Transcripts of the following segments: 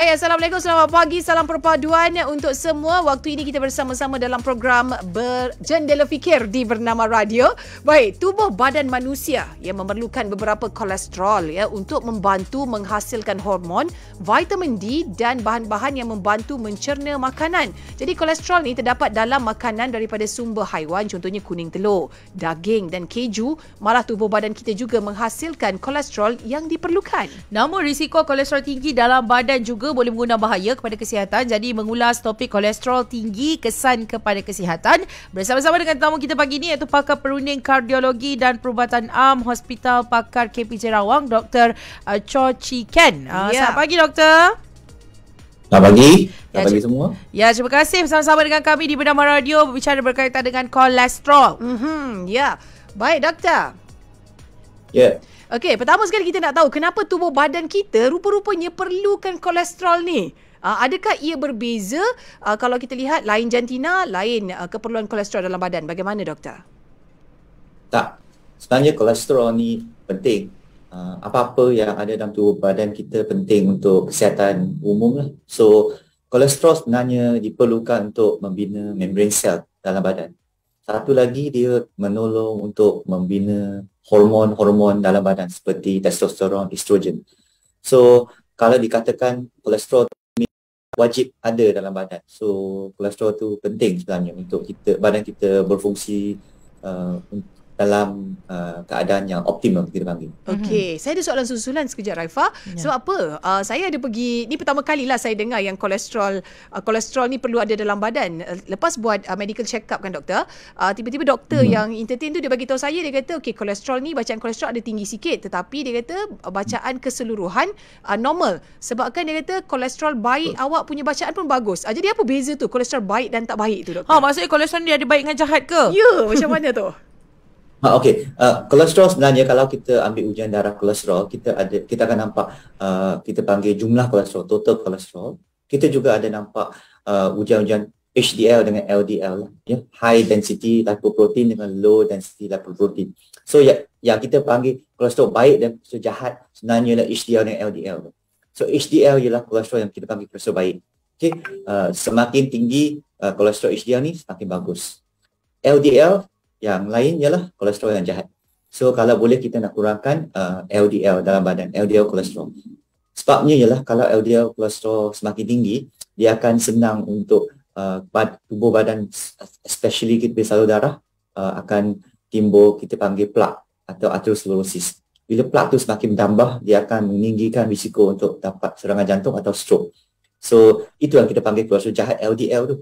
Assalamualaikum, selamat pagi, salam perpaduan untuk semua. Waktu ini kita bersama-sama dalam program Berjendela Fikir di Bernama Radio. Baik, tubuh badan manusia yang memerlukan beberapa kolesterol ya untuk membantu menghasilkan hormon, vitamin D dan bahan-bahan yang membantu mencerna makanan. Jadi kolesterol ni terdapat dalam makanan daripada sumber haiwan, contohnya kuning telur, daging dan keju. Malah tubuh badan kita juga menghasilkan kolesterol yang diperlukan. Namun risiko kolesterol tinggi dalam badan juga boleh mengundang bahaya kepada kesihatan. Jadi mengulas topik kolesterol tinggi, kesan kepada kesihatan, bersama-sama dengan tamu kita pagi ini iaitu pakar perunding kardiologi dan perubatan am Hospital Pakar KPJ Rawang, Dr. Cho Chi Ken. Selamat pagi, Doktor. Selamat pagi. Selamat pagi semua. Ya, terima kasih bersama-sama dengan kami di Bernama Radio berbicara berkaitan dengan kolesterol. Ya. Baik, Doktor. Ya. Okey, pertama sekali kita nak tahu kenapa tubuh badan kita rupa-rupanya perlukan kolesterol ni. Adakah ia berbeza kalau kita lihat lain jantina, lain keperluan kolesterol dalam badan? Bagaimana, Doktor? Tak. Sebenarnya kolesterol ni penting. Apa-apa yang ada dalam tubuh badan kita penting untuk kesihatan umum lah. So, kolesterol sebenarnya diperlukan untuk membina membran sel dalam badan. Satu lagi, dia menolong untuk membina hormon-hormon dalam badan seperti testosteron, estrogen. So, kalau dikatakan kolesterol wajib ada dalam badan. So, kolesterol tu penting sebenarnya untuk badan kita berfungsi dalam keadaan yang optimum, kita panggil. Okey, saya ada soalan susulan sekejap, Raifah. Sebab apa? Saya ada pergi, ni pertama kalilah saya dengar yang kolesterol ni perlu ada dalam badan. Lepas buat medical check up kan, doktor, tiba-tiba doktor yang entertain tu dia bagi tahu saya, dia kata okey, kolesterol ni, bacaan kolesterol ada tinggi sikit, tetapi dia kata bacaan keseluruhan normal. Sebabkan dia kata kolesterol baik awak punya bacaan pun bagus. Jadi apa beza tu kolesterol baik dan tak baik tu, doktor? Maksudnya kolesterol ni ada baik dengan jahat ke? Ya, macam mana tu? Okey, kolesterol sebenarnya kalau kita ambil ujian darah kolesterol, kita akan nampak kita panggil jumlah kolesterol, total kolesterol. Kita juga ada nampak ujian-ujian HDL dengan LDL, ya, high density lipoprotein dengan low density lipoprotein. So yang kita panggil kolesterol baik dan kolesterol jahat sebenarnya ialah HDL dan LDL. So HDL ialah kolesterol yang kita panggil kolesterol baik. Okey, semakin tinggi kolesterol HDL ni semakin bagus. LDL yang lain ialah kolesterol yang jahat. So kalau boleh kita nak kurangkan LDL dalam badan, LDL kolesterol. Sebabnya ialah kalau LDL kolesterol semakin tinggi, dia akan senang untuk tubuh badan, especially kita punya salur darah, akan timbul kita panggil plak atau atherosclerosis. Bila plak tu semakin bertambah, dia akan meninggikan risiko untuk dapat serangan jantung atau stroke. So itu yang kita panggil kolesterol jahat, LDL tu.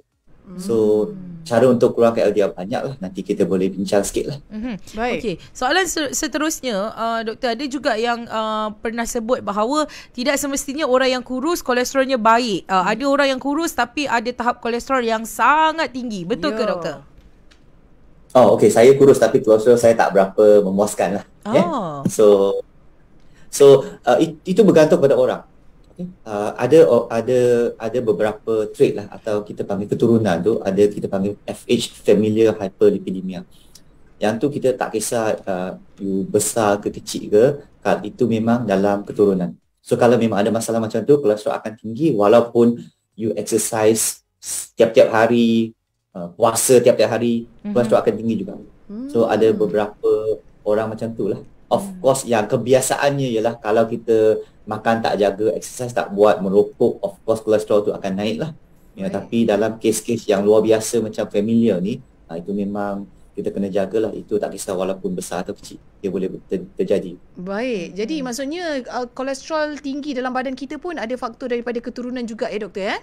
So cara untuk kurangkan LDL banyak lah. Nanti kita boleh bincang sikit lah. Baik. Okey, soalan seterusnya, doktor, ada juga yang pernah sebut bahawa tidak semestinya orang yang kurus kolesterolnya baik. Ada orang yang kurus tapi ada tahap kolesterol yang sangat tinggi. Betul ke, doktor? Okey, saya kurus tapi kolesterol saya tak berapa memuaskan lah. So itu bergantung pada orang. Ada beberapa trait lah atau kita panggil keturunan tu, ada kita panggil FH, familial hyperlipidemia. Yang tu kita tak kisah you besar ke kecil ke, itu memang dalam keturunan. So kalau memang ada masalah macam tu, kolesterol akan tinggi walaupun you exercise tiap-tiap hari, puasa tiap-tiap hari, kolesterol akan tinggi juga. So ada beberapa orang macam tu lah. Of course yang kebiasaannya ialah kalau kita makan tak jaga, exercise tak buat, merokok, of course kolesterol tu akan naik lah. Ya, tapi dalam kes-kes yang luar biasa macam familial ni, itu memang kita kena jagalah. Itu tak kisah walaupun besar atau kecil, dia boleh terjadi. Baik, jadi maksudnya kolesterol tinggi dalam badan kita pun ada faktor daripada keturunan juga doktor,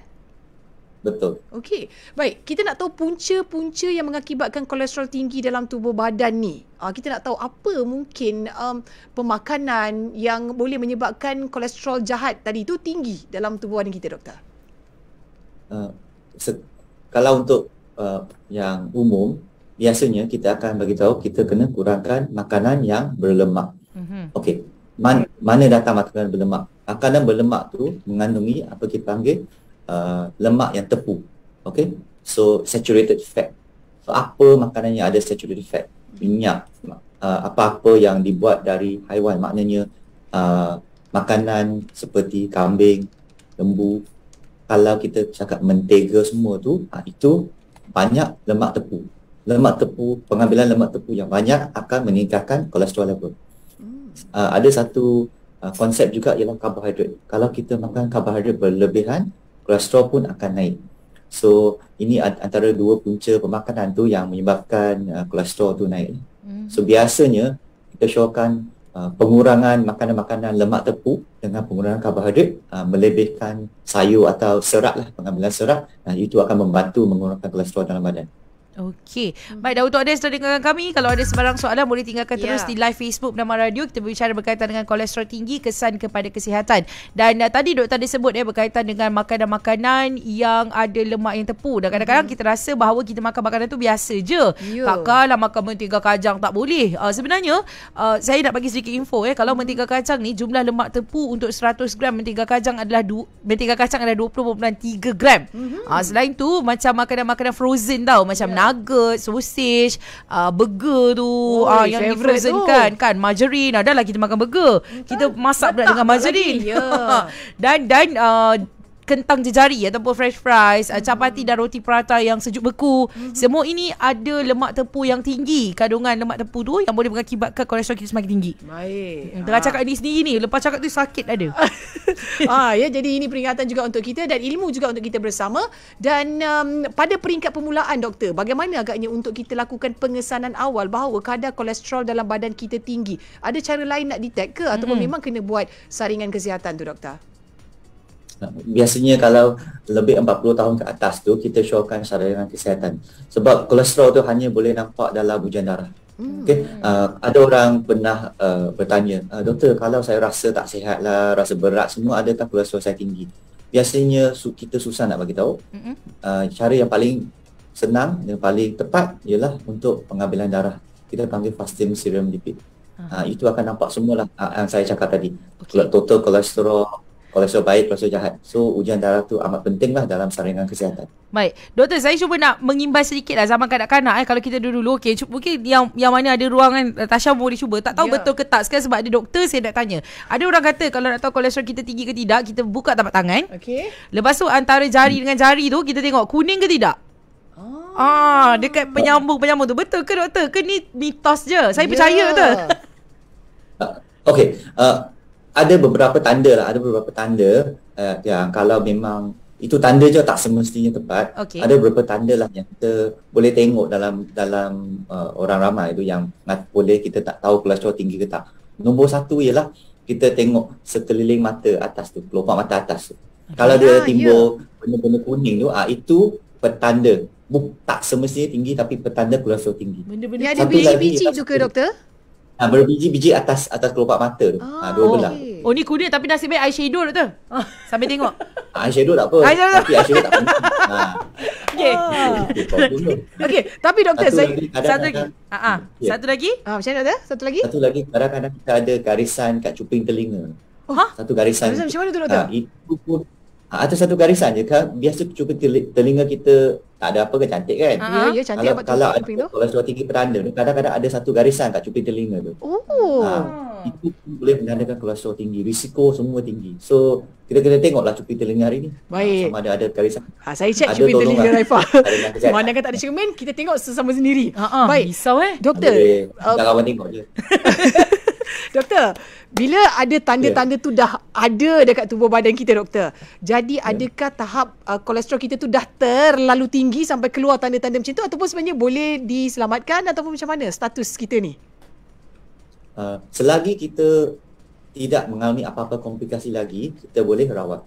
Betul. Okey. Baik, kita nak tahu punca-punca yang mengakibatkan kolesterol tinggi dalam tubuh badan ni. Kita nak tahu apa mungkin pemakanan yang boleh menyebabkan kolesterol jahat tadi tu tinggi dalam tubuh badan kita, doktor. Kalau untuk yang umum, biasanya kita akan bagi tahu kita kena kurangkan makanan yang berlemak. Okey. Mana datang makanan berlemak? Makanan berlemak tu mengandungi apa kita panggil lemak yang tepu. Okay, so saturated fat. So apa makanan yang ada saturated fat? Minyak, apa-apa yang dibuat dari haiwan, maknanya makanan seperti kambing, lembu. Kalau kita cakap mentega semua tu, itu banyak lemak tepu. Pengambilan lemak tepu yang banyak akan meningkatkan kolesterol level. Ada satu konsep juga ialah karbohidrat. Kalau kita makan karbohidrat berlebihan, kolesterol pun akan naik. So, ini antara dua punca pemakanan tu yang menyebabkan kolesterol tu naik. So, biasanya kita syorkan pengurangan makanan-makanan lemak tepu dengan pengurangan karbohidrat, melebihkan sayur atau serat lah, pengambilan serat, itu akan membantu mengurangkan kolesterol dalam badan. Okey. Baik, untuk anda yang sedang dengarkan kami, kalau ada sebarang soalan boleh tinggalkan terus di live Facebook Bernama Radio. Kita berbicara berkaitan dengan kolesterol tinggi, kesan kepada kesihatan. Dan tadi doktor ada sebut berkaitan dengan makanan-makanan yang ada lemak yang tepu. Dan kadang-kadang kita rasa bahawa kita makan makanan tu biasa je. Takkanlah makan mentega kacang tak boleh. Sebenarnya saya nak bagi sedikit info kalau mentega kacang ni jumlah lemak tepu untuk 100 gram mentega kacang adalah 20.3 gram. Selain tu macam makanan-makanan frozen tau, macam nugget, sausage, burger tu, yang di frozen kan, margarine. Adalah kita makan burger, kita masak pula dengan margarine. dan kentang jejari ataupun fresh fries, capati dan roti prata yang sejuk beku. Semua ini ada lemak tepu yang tinggi. Kandungan lemak tepu tu yang boleh mengakibatkan kolesterol kita semakin tinggi. Baik. Tengah cakap ni sendiri ni, lepas cakap tu sakit ada. Jadi ini peringatan juga untuk kita dan ilmu juga untuk kita bersama. Dan pada peringkat permulaan doktor, bagaimana agaknya untuk kita lakukan pengesanan awal bahawa kadar kolesterol dalam badan kita tinggi? Ada cara lain nak detect ke ataupun memang kena buat saringan kesihatan tu doktor? Biasanya kalau lebih 40 tahun ke atas tu, kita syorkan saringan kesihatan. Sebab kolesterol tu hanya boleh nampak dalam ujian darah. Ada orang pernah bertanya, doktor, kalau saya rasa tak sihat lah, rasa berat semua, adakah kolesterol saya tinggi? Biasanya kita susah nak bagi tahu. Cara yang paling senang dan paling tepat ialah untuk pengambilan darah. Kita panggil fasting serum lipid. Itu akan nampak semualah yang saya cakap tadi. Total kolesterol baik, kolesterol jahat. So, ujian darah tu amat penting lah dalam saringan kesihatan. Baik, doktor, saya cuba nak mengimbas sedikit lah zaman kanak-kanak kalau kita dulu mungkin yang mana ada ruangan Tasha boleh cuba. Tak tahu betul ke tak, sekarang sebab ada doktor saya nak tanya. Ada orang kata kalau nak tahu kolesterol kita tinggi ke tidak, kita buka tapak tangan. Lepas tu antara jari dengan jari tu kita tengok kuning ke tidak. Dekat penyambung tu. Betul ke doktor? Ke ni mitos je? Saya percaya tu. Ada beberapa tanda yang kalau memang itu tanda je tak semestinya tepat. Ada beberapa tanda lah yang kita boleh tengok dalam orang ramai tu yang boleh kita tak tahu kolesterol tinggi ke tak. Nombor satu ialah kita tengok sekeliling mata atas tu, kelopak mata atas tu. Kalau dia timbul benda-benda kuning tu, itu petanda. Tak semestinya tinggi tapi petanda kolesterol tinggi. Benda-benda ada biji-biji tu ke doktor? Berbiji-biji atas kelopak mata tu. Dua belah. Oh, ni kuning tapi nasib baik eyeshadow doktor. Sambil tengok. Eyeshadow tak apa. Tapi eyeshadow tak penting. Okey, tapi doktor satu lagi. Satu lagi? Macam mana doktor? Satu lagi kadang-kadang kita ada garisan kat cuping telinga. Satu garisan. Macam mana tu doktor? Itu pun ada satu garisan je kan. Biasa cuping telinga kita tak ada apa ke, cantik kan? Ya, cantik. Kalau ada kolesterol tinggi petanda tu, kadang-kadang ada satu garisan kat cuping telinga tu. Itu boleh menandakan kolesterol tinggi. Risiko semua tinggi. So, kita kena tengoklah cuping telinga hari ni. Baik. Sama ada karisan. Saya cek cuping telinga Raifah. Mana kan tak ada cermin, kita tengok sesama sendiri. Baik. Risau doktor. Tak kawan tengok je. Doktor, bila ada tanda-tanda tu dah ada dekat tubuh badan kita doktor. Jadi adakah tahap kolesterol kita tu dah terlalu tinggi sampai keluar tanda-tanda macam tu ataupun sebenarnya boleh diselamatkan ataupun macam mana status kita ni? Selagi kita tidak mengalami apa-apa komplikasi lagi, kita boleh rawat.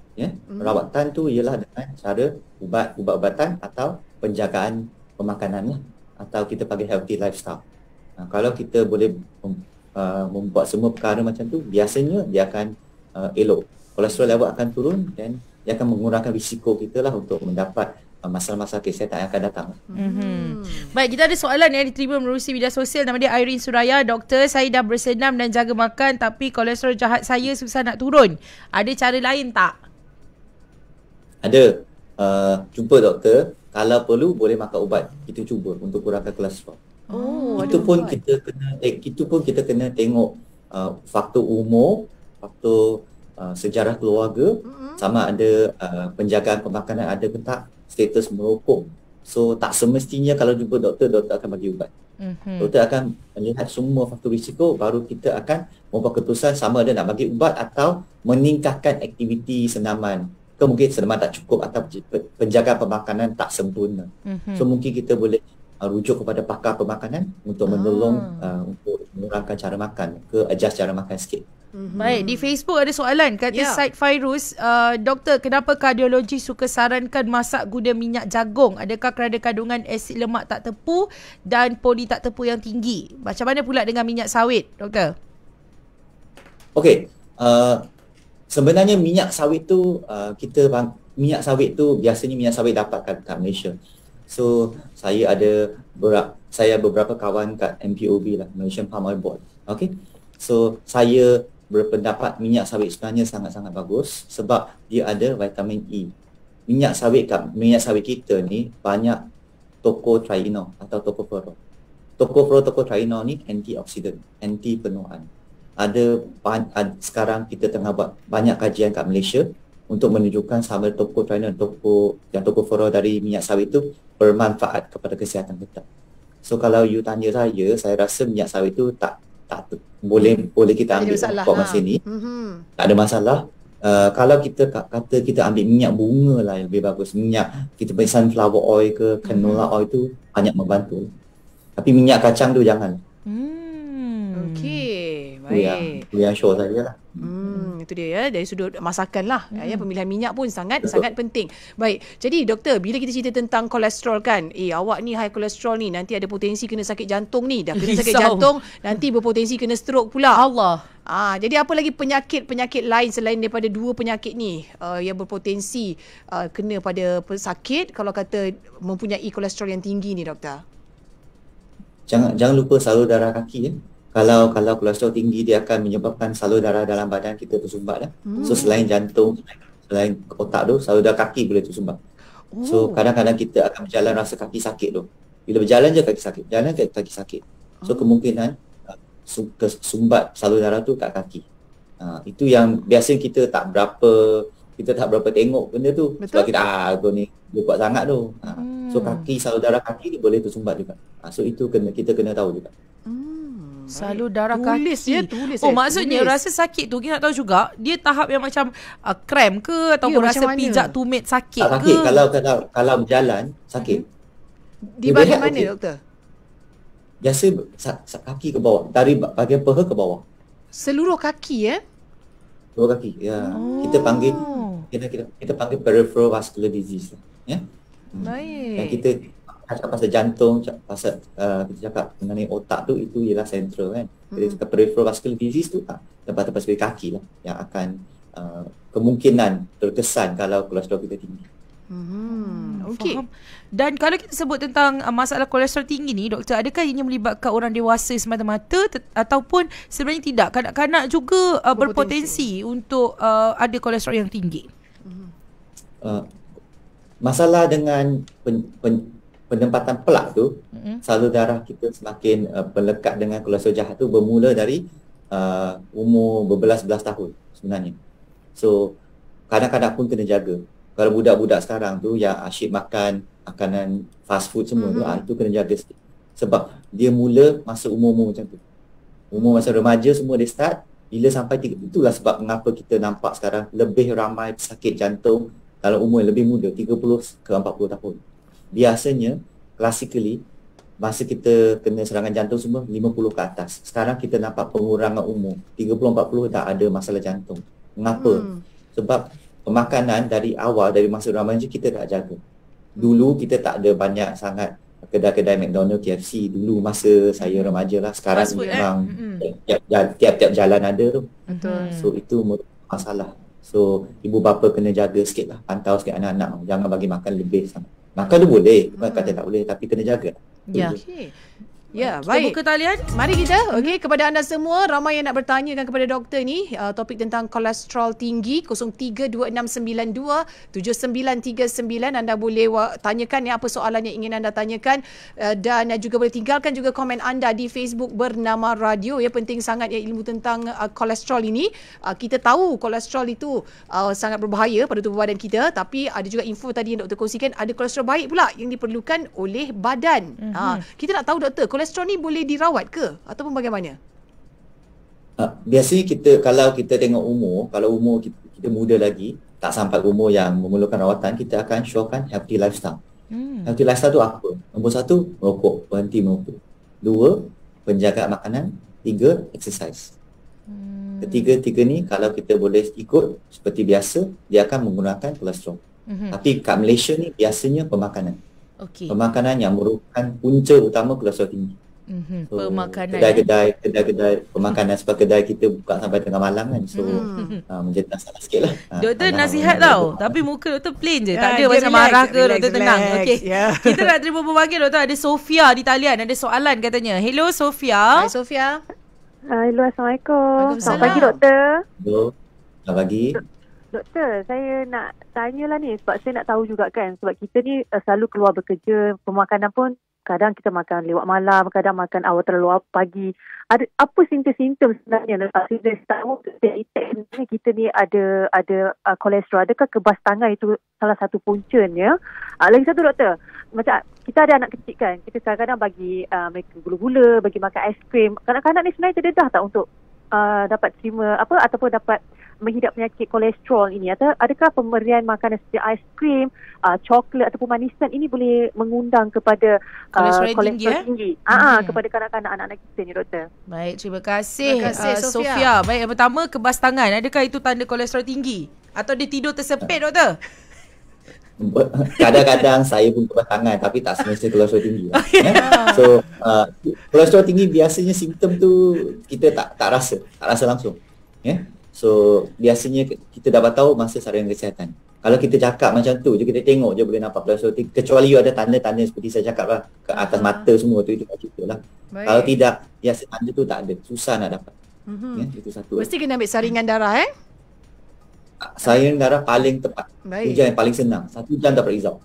Rawatan tu ialah dengan cara ubat-ubatan atau penjagaan pemakanan lah. Atau kita panggil healthy lifestyle. Kalau kita boleh membuat semua perkara macam tu, biasanya dia akan elok. Kolesterol level akan turun dan dia akan mengurangkan risiko kita lah untuk mendapat masalah-masalah kesihatan yang akan datang. Baik, kita ada soalan yang diterima melalui media sosial. Nama dia Irene Suraya. Doktor, saya dah bersenam dan jaga makan tapi kolesterol jahat saya susah nak turun. Ada cara lain tak? Ada. Jumpa doktor. Kalau perlu boleh makan ubat. Kita cuba untuk kurangkan kolesterol. Itu pun kita kena tengok faktor umur, faktor sejarah keluarga, sama ada penjagaan pemakanan ada ke tak, status merokok. So tak semestinya kalau jumpa doktor akan bagi ubat. Doktor akan melihat semua faktor risiko, baru kita akan membuat keputusan sama ada nak bagi ubat atau meningkatkan aktiviti senaman. Mungkin senaman tak cukup atau penjagaan pemakanan tak sempurna. So mungkin kita boleh rujuk kepada pakar pemakanan untuk menolong untuk mengurangkan cara makan, adjust cara makan sikit. Baik, di Facebook ada soalan kata Said Fairuz, doktor, kenapa kardiologi suka sarankan masak guna minyak jagung? Adakah kerana kandungan asid lemak tak tepu dan poli tak tepu yang tinggi? Macam mana pula dengan minyak sawit, doktor? Okey, sebenarnya minyak sawit tu minyak sawit tu biasanya minyak sawit dapatkan kat Malaysia. So saya ada beberapa kawan kat MPOB lah, Malaysian Palm Oil Board. Okey. So saya berpendapat minyak sawit sebenarnya sangat-sangat bagus sebab dia ada vitamin E. Minyak sawit kita ni banyak tocotrienol atau tocopherol. Tocotrienol ni antioksidan, anti penuaan. Sekarang kita tengah buat banyak kajian kat Malaysia untuk menunjukkan sama tocotrienol dan tocopherol dari minyak sawit tu bermanfaat kepada kesihatan kita. So kalau you tanya saya rasa minyak sawit tu tak boleh kita ambil untuk masa ni. Tak ada masalah. Kalau kita kata kita ambil minyak bunga lah yang lebih bagus. Minyak kita beli sunflower oil ke canola oil tu banyak membantu. Tapi minyak kacang tu jangan. Okey, baik. Itu yang show saya lah. Itu dia ya, dari sudut masakan lah. Pemilihan minyak pun sangat penting. Baik, jadi doktor, bila kita cerita tentang kolesterol kan, awak ni high kolesterol ni, nanti ada potensi kena sakit jantung ni. Dah kena sakit jantung, nanti berpotensi kena stroke pula. Allah. Jadi apa lagi penyakit lain selain daripada dua penyakit ni yang berpotensi kena pada pesakit kalau kata mempunyai kolesterol yang tinggi ni, doktor? Jangan lupa salur darah kaki ya. Kalau kolesterol tinggi, dia akan menyebabkan salur darah dalam badan kita tersumbat lah. So selain jantung, selain otak tu, salur darah kaki boleh tersumbat. So kadang-kadang kita akan berjalan rasa kaki sakit tu. Bila berjalan je kaki sakit. So kemungkinan sumbat salur darah tu kat kaki. Itu yang biasa kita tak berapa tengok benda tu. Betul? Sebab kita ni dia kuat sangat tu. So kaki, salur darah kaki ni boleh tersumbat juga. So itu kita kena tahu juga. Salur darah tulis kaki. Tulis maksudnya rasa sakit tu kita nak tahu juga dia tahap yang macam kram ke ataupun rasa pijak tumit sakit ke? Kalau berjalan sakit. Di bahagian mana doktor? Biasa kaki ke bawah, dari bahagian paha ke bawah. Seluruh kaki Seluruh kaki. Ya. Kita panggil peripheral vascular disease ya. Baik. Yang kita cakap pasal jantung, kita cakap mengenai otak tu, itu ialah central kan. Kita cakap peripheral vascular disease tu tempat-tempat seperti kaki lah yang akan kemungkinan terkesan kalau kolesterol kita tinggi. Okey. Dan kalau kita sebut tentang masalah kolesterol tinggi ni, doktor, adakah ianya melibatkan orang dewasa semata-mata ataupun sebenarnya tidak? Kanak-kanak juga berpotensi untuk ada kolesterol yang tinggi. Masalah dengan penempatan plak tu, salur darah kita semakin melekat dengan kolesterol jahat tu bermula dari umur berbelas-belas tahun sebenarnya. So kadang-kadang pun kena jaga. Kalau budak-budak sekarang tu yang asyik makan makanan fast food semua tu, itu kena jaga sikit. Sebab dia mula masa umur-umur macam tu. Umur masa remaja semua dia start, bila sampai itulah sebab mengapa kita nampak sekarang lebih ramai pesakit jantung dalam umur yang lebih muda, 30 ke 40 tahun. Biasanya, classically, masa kita kena serangan jantung semua 50 ke atas. Sekarang kita nampak pengurangan umur, 30-40 dah ada masalah jantung. Mengapa? Sebab pemakanan dari awal, dari masa remaja kita tak jaga. Dulu kita tak ada banyak sangat kedai-kedai McDonald, KFC. Dulu masa saya remaja lah. Sekarang memang tiap-tiap jalan ada tu. So itu masalah. So ibu bapa kena jaga sikit lah. Pantau sikit anak-anak. Jangan bagi makan lebih sangat. Makan tu boleh, bukan kata tak boleh, tapi kena jaga. Ya. Ya, Kita baik. buka talian. Mari kita, okey, kepada anda semua, ramai yang nak bertanyakan kepada doktor ni, topik tentang kolesterol tinggi, 0326927939. Anda boleh tanyakan apa soalan yang ingin anda tanyakan, dan juga boleh tinggalkan juga komen anda di Facebook Bernama Radio. Ya, penting sangat ya ilmu tentang kolesterol ini. Kita tahu kolesterol itu sangat berbahaya pada tubuh badan kita, tapi ada juga info tadi yang doktor kongsikan, ada kolesterol baik pula yang diperlukan oleh badan. Kita nak tahu doktor, kolesterol ni boleh dirawat ke ataupun bagaimana? Biasanya kalau kita tengok umur, kalau umur kita muda lagi, tak sampai umur yang memerlukan rawatan, kita akan syorkan healthy lifestyle. Healthy lifestyle tu apa? Nombor 1, merokok, berhenti merokok. 2, penjagaan makanan. 3, exercise. Ketiga ni kalau kita boleh ikut seperti biasa, dia akan menggunakan kolesterol. Tapi kat Malaysia ni biasanya pemakanan. Pemakanan yang merupakan punca utama kolesterol tinggi. So, Pemakanan. Kedai-kedai pemakanan, sebab kedai kita buka sampai tengah malam kan. So menjadi masalah sikit lah. Doktor nasihat tau, tapi muka doktor plain je. Tak ada dia macam relax, marah ke, relax, doktor tenang. relax. Okey. Ya. Kita nak terima pelbagai doktor. Ada Sofia di talian, ada soalan katanya. Hello Sofia. Hai Sofia. Hello, Assalamualaikum. Waalaikumsalam. Selamat pagi, Doktor. Hello, selamat pagi. Doktor, saya nak tanyalah ni sebab saya nak tahu juga kan, sebab kita ni selalu keluar bekerja, pemakanan pun kadang kita makan lewat malam, kadang makan awal terlalu pagi. Ada apa simptom-simptom sebenarnya? Saya tahu kita ni ada kolesterol. Adakah kebas tangan itu salah satu puncanya? Lagi satu doktor, macam kita ada anak kecil kan, kita kadang-kadang bagi mereka gula-gula, bagi makan aiskrim. Kanak-kanak ni sebenarnya terdedah tak untuk dapat terima ataupun dapat menghidap penyakit kolesterol ini? Adakah pemberian makanan seperti aiskrim, coklat ataupun manisan ini boleh mengundang kepada kolesterol tinggi kepada kanak-kanak, anak-anak kita ni doktor? Baik, terima kasih, Sofia. Sofia. Baik, yang pertama kebas tangan. Adakah itu tanda kolesterol tinggi? Atau dia tidur tersepit doktor? Kadang-kadang saya pun kebas tangan, tapi tak semestinya kolesterol tinggi. So kolesterol tinggi biasanya simptom tu kita tak rasa langsung. So biasanya kita dapat tahu masa saranan kesihatan. Kalau kita cakap macam tu je, kita tengok je boleh nampak kolesterol tinggi, kecuali ada tanda-tanda seperti saya cakap lah, ke atas mata semua tu, itu cerita lah. Kalau tidak, biasa tanda tu tak ada, susah nak dapat. Itu satu. Mesti kena ambil saringan darah Saringan darah paling tepat. Baik. Ujian yang paling senang. 1 jam dapat result.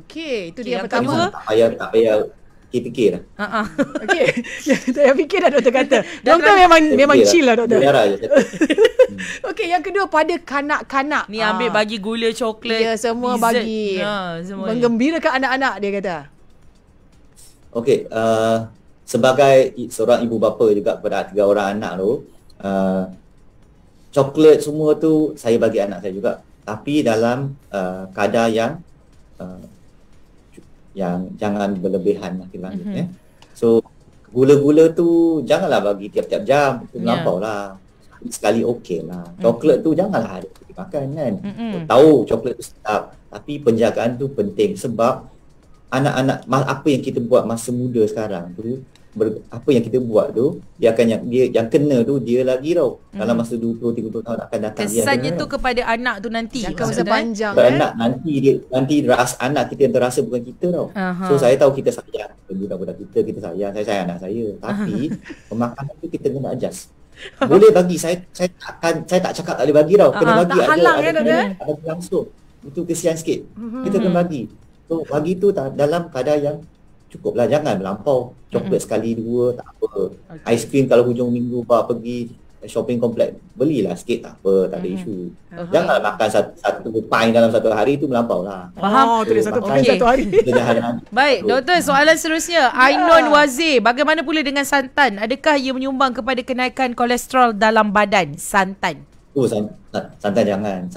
Okey, itu dia yang yang pertama. Tak payah fikir lah. Okey. Tak payah fikir dah doktor kata. Doktor memang chill lah doktor. Darah je. Okey, yang kedua pada kanak-kanak. Ni ambil bagi gula, coklat, Ya, semua dessert. bagi. Semua Menggembirakan anak-anak dia kata. Okey, sebagai seorang ibu bapa juga kepada 3 orang anak tu, coklat semua tu saya bagi anak saya juga, tapi dalam kadar yang jangan berlebihan lah kita panggil. So gula-gula tu janganlah bagi tiap-tiap jam, itu melampau lah. Sekali okey lah. Coklat tu janganlah ada pergi makan kan. Tahu coklat tu sedap, tapi penjagaan tu penting sebab anak-anak apa yang kita buat masa muda sekarang tu, apa yang kita buat tu, dia akan yang kena tu dia lagi tau. Dalam masa 20-30 tahun akan datang, kesannya tu kepada anak tu nanti. Jangka masa panjang. Anak nanti rasa anak kita yang terasa, bukan kita tau. So saya tahu kita sayang budak-budak kita sayang, saya sayang anak saya. Tapi pemakanan tu kita kena adjust. Boleh bagi, saya tak cakap tak boleh bagi tau. Kena bagi, tak halang kan doktor? ada langsung. Itu kesian sikit. Kita kena bagi. So bagi tu dalam kadar yang cukup lah, jangan melampau. Coklat sekali 2 tak apa. Aiskrim kalau hujung minggu pergi shopping komplek, belilah sikit, tak apa, tak ada isu. Jangan makan satu pint dalam satu hari, tu melampau lah. Faham? Tu dia satu pint satu hari. Baik, doktor, soalan seterusnya. Ainon Wazir, bagaimana pula dengan santan? Adakah ia menyumbang kepada kenaikan kolesterol dalam badan? Santan. Santan jangan.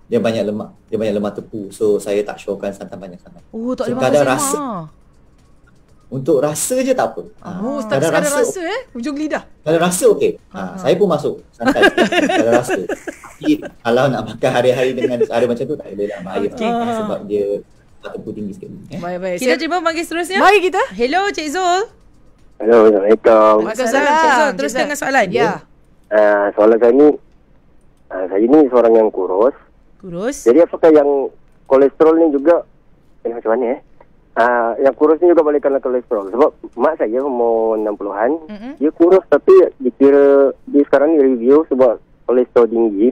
Dia banyak lemak tepu. So saya tak syorkan santan banyak sangat. Tak so, boleh kadar makan rasa. Untuk rasa je tak apa. Kadar rasa hujung lidah. Kadar rasa okey. Saya pun masuk santan kadar rasa. Tapi kalau nak makan hari-hari dengan cara macam tu tak boleh lah, bahaya. Sebab dia tepu tinggi sikit. Baik. Kita terima panggil seterusnya. Mari kita. Hello Cik Zul. Hello, Assalamualaikum. Waalaikumsalam. Cik Zul, teruskan dengan soalan. Ya. Soalan saya ni, saya ni seorang yang kurus. Kurus. Jadi apakah yang kolesterol ni juga macam mana Yang kurus ni juga boleh kena kolesterol. Sebab mak saya umur 60-an, dia kurus tapi dikira dia sekarang ni review sebab kolesterol tinggi.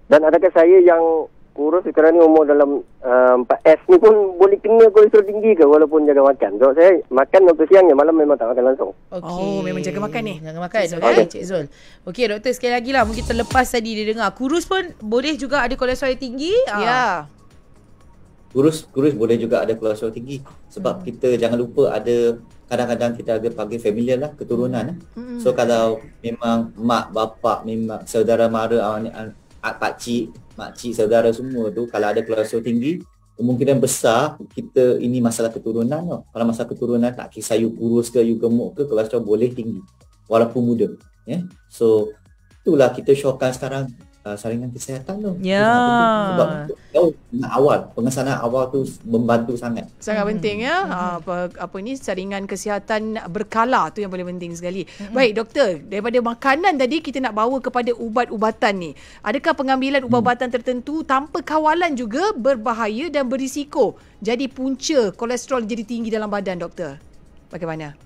Dan adakah saya yang kurus sekarang ni umur dalam 4S ni pun boleh kena kolesterol tinggi ke walaupun jaga makan? Sebab saya makan waktu siang je, malam memang tak makan langsung. Oh, memang jaga makan ni. Jaga makan. Okey, Cik Zul. Okey, doktor sekali lagi lah. Mungkin terlepas tadi dia dengar. Kurus pun boleh juga ada kolesterol yang tinggi. Ya. Kurus boleh juga ada kolesterol tinggi. Sebab kita jangan lupa ada kadang-kadang kita ada panggil familiar lah, keturunan. So kalau memang mak, bapak, memang saudara mara, pakcik, makcik, saudara semua tu kalau ada kolesterol tinggi, kemungkinan besar kita ini masalah keturunan tau. Kalau masalah keturunan, tak kisah you kurus ke, you gemuk ke, kolesterol boleh tinggi walaupun muda. So itulah kita syorkan sekarang saringan kesihatan tu. Ya. Sebab awal, pengesanan awal tu membantu sangat. Sangat penting ya. Apa ni saringan kesihatan berkala tu yang paling penting sekali. Baik doktor, daripada makanan tadi kita nak bawa kepada ubat-ubatan ni. Adakah pengambilan ubat-ubatan tertentu tanpa kawalan juga berbahaya dan berisiko jadi punca kolesterol jadi tinggi dalam badan, doktor? Bagaimana?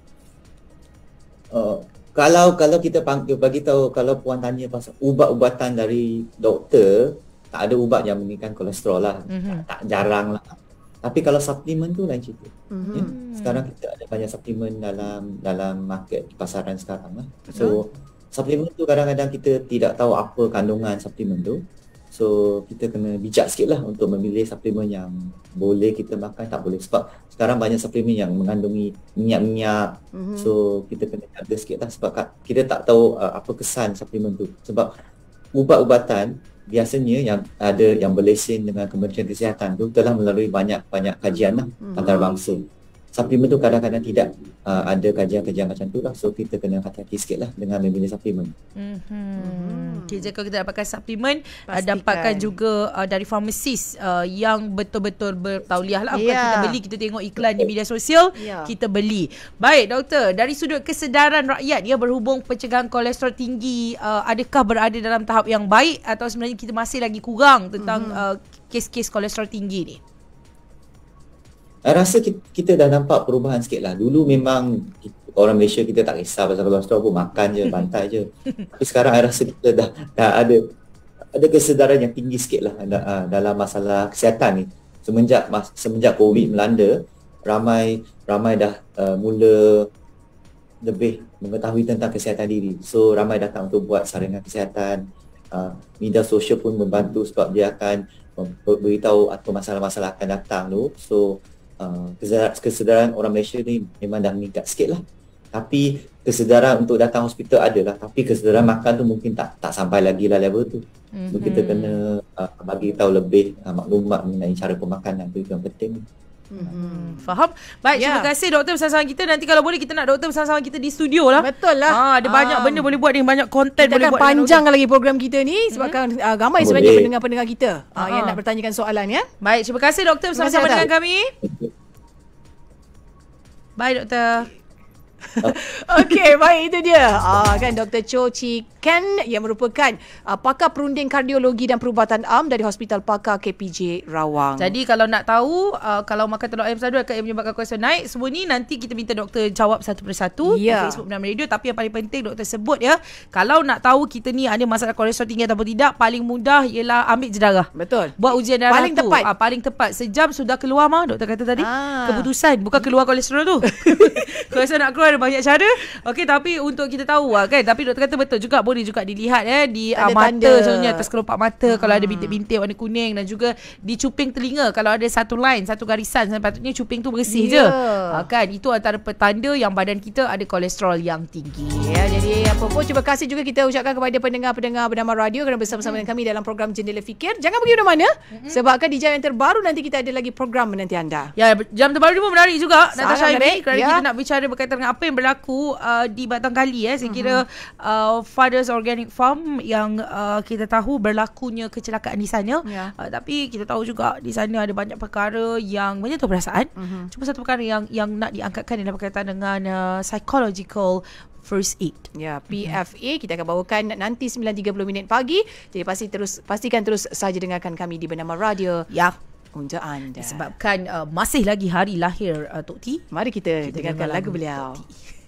Kalau kita bagi tahu, kalau puan tanya pasal ubat-ubatan dari doktor, tak ada ubat yang meningkatkan kolesterol lah. Tak jarang lah. Tapi kalau suplemen tu lain cerita. Sekarang kita ada banyak suplemen dalam market pasaran sekarang lah. So suplemen tu kadang-kadang kita tidak tahu apa kandungan suplemen tu. So kita kena bijak sikit lah untuk memilih suplemen yang boleh kita makan, tak boleh. Sebab sekarang banyak suplemen yang mengandungi minyak-minyak. So kita kena jaga sikit lah sebab kita tak tahu apa kesan suplemen tu. Sebab ubat-ubatan biasanya yang ada yang berlesen dengan Kementerian Kesihatan tu telah melalui banyak kajian lah antarabangsa. Suplemen tu kadang-kadang tidak ada kajian-kajian macam tu lah. So kita kena hati-hati sikit lah dengan memilih suplemen. Okay, kalau kita dapatkan suplemen, dapatkan juga dari farmasis yang betul-betul bertauliah lah. Bukan kita beli, kita tengok iklan di media sosial, kita beli. Baik doktor, dari sudut kesedaran rakyat ya berhubung pencegahan kolesterol tinggi, adakah berada dalam tahap yang baik atau sebenarnya kita masih lagi kurang tentang kes-kes kolesterol tinggi ni? Saya rasa kita dah nampak perubahan sikit lah. Dulu memang orang Malaysia kita tak kisah pasal kolesterol pun, makan je, bantai je. Tapi sekarang saya rasa kita dah ada kesedaran yang tinggi sikit lah dalam masalah kesihatan ni. Semenjak COVID melanda, ramai dah mula lebih mengetahui tentang kesihatan diri. So ramai datang untuk buat saringan kesihatan. Media sosial pun membantu sebab dia akan beritahu apa masalah-masalah akan datang tu. So kesedaran orang Malaysia ni memang dah meningkat sikit lah. Tapi kesedaran untuk datang hospital adalah, tapi kesedaran makan tu mungkin tak sampai lagi lah level tu. So, kita kena bagi tahu lebih maklumat mengenai cara pemakanan tu yang penting. Faham? Baik, terima kasih doktor bersama-sama kita. Nanti kalau boleh kita nak doktor bersama-sama kita di studio lah. Betul lah. Ada banyak benda boleh buat ni, banyak konten boleh buat. Kita akan panjangkan lagi program kita ni sebabkan ramai sebenarnya pendengar-pendengar kita yang nak bertanyakan soalan ya. Baik, terima kasih doktor bersama-sama dengan kami. Baik doktor. Okey, baik, itu dia. Kan Dr. Cho Chi Ken yang merupakan pakar perunding kardiologi dan perubatan am dari Hospital Pakar KPJ Rawang. Jadi kalau nak tahu kalau makan telur ayam sadu akan menyebabkan kolesterol naik, semua ni nanti kita minta doktor jawab satu persatu di Facebook Bernama Radio. Tapi yang paling penting doktor sebut ya, kalau nak tahu kita ni ada masalah kolesterol tinggi ataupun tidak, paling mudah ialah ambil je darah. Betul. Buat ujian darah paling tu. Tepat. Paling tepat. Sejam sudah keluar doktor kata tadi. Keputusan, bukan keluar kolesterol tu. Kolesterol nak keluar ada banyak cara. Okey, tapi untuk kita tahu kan. Tapi doktor kata betul juga, boleh juga dilihat di mata contohnya, atas kelopak mata kalau ada bintik-bintik warna kuning, dan juga di cuping telinga kalau ada satu line, satu garisan, sepatutnya cuping tu bersih je. Kan itu antara petanda yang badan kita ada kolesterol yang tinggi. Ya, jadi apa pun terima kasih juga kita ucapkan kepada pendengar-pendengar Bernama Radio kerana bersama-sama dengan kami dalam program Jendela Fikir. Jangan pergi mana-mana sebabkan di jam yang terbaru nanti kita ada lagi program menanti anda. Ya, jam terbaru ni pun menarik juga Natasha menarik, kerana kita nak bicara berkaitan dengan apa yang berlaku di Batang Kali. Saya kira Father's Organic Farm yang kita tahu berlakunya kecelakaan di sana. Tapi kita tahu juga di sana ada banyak perkara yang menyentuh perasaan. Cuma satu perkara yang nak diangkatkan adalah berkaitan dengan psychological first aid. Ya, PFA kita akan bawakan nanti 9.30 pagi. Jadi pastikan terus saja dengarkan kami di Bernama Radio. Ya. Punca anda. Disebabkan masih lagi hari lahir Tok T. Mari kita dengarkan dengar lagu beliau. Tok T.